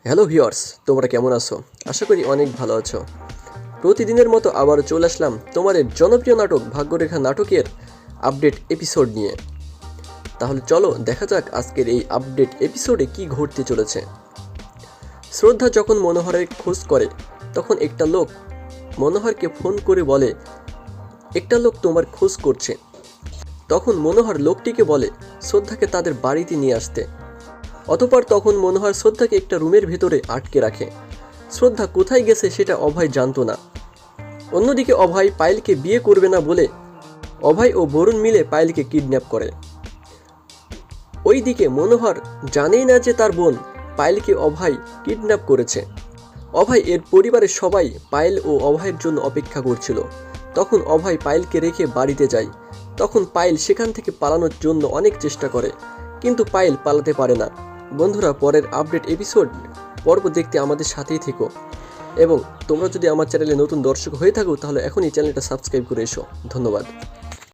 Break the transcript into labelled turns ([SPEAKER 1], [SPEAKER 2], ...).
[SPEAKER 1] Hello viewers, তোমরা কেমন আছো? আশা করি অনেক ভালো আছো। প্রতিদিনের মতো আবারও চলে আসলাম তোমাদের জনপ্রিয় নাটক ভাগ্যরেখা নাটকের আপডেট এপিসোড নিয়ে। তাহলে চলো দেখা যাক আজকের এই আপডেট এপিসোডে কি ঘটতে চলেছে। শ্রদ্ধা যখন মনোহরের খোঁজ করে তখন একটা লোক মনোহরকে ফোন করে বলে একটা লোক তোমার খোঁজ করছে। তখন মনোহর লোকটিকে বলে শ্রদ্ধাকে তাদের বাড়িতে নিয়ে আসতে। অতঃপর তখন মনোহর শ্রদ্ধাকে একটা রুমের ভেতরে আটকে রাখে। শ্রদ্ধা কোথায় গেছে সেটা অভয় জানতো না। অন্যদিকে অভয় পায়েলকে বিয়ে করবে না বলে অভয় ও বরুণ মিলে পায়েলকে কিডন্যাপ করে। ওইদিকে মনোহর জানেই না যে তার বোন পায়েলকে অভয় কিডন্যাপ করেছে। অভয় এর পরিবারের সবাই পায়েল ও অভয়ের জন্য অপেক্ষা করছিল। তখন অভয় পায়েলকে রেখে বাড়িতে যায়। তখন পায়েল সেখান থেকে পালানোর জন্য অনেক চেষ্টা করে, কিন্তু পায়েল পালাতে পারে না। বন্ধুরা, পরের আপডেট এপিসোড পর্ব দেখতে আমাদের সাথেই থেকো, এবং তোমরা যদি আমার চ্যানেলে নতুন দর্শক হয়ে থাকো তাহলে এখনই চ্যানেলটা সাবস্ক্রাইব করে এসো। ধন্যবাদ।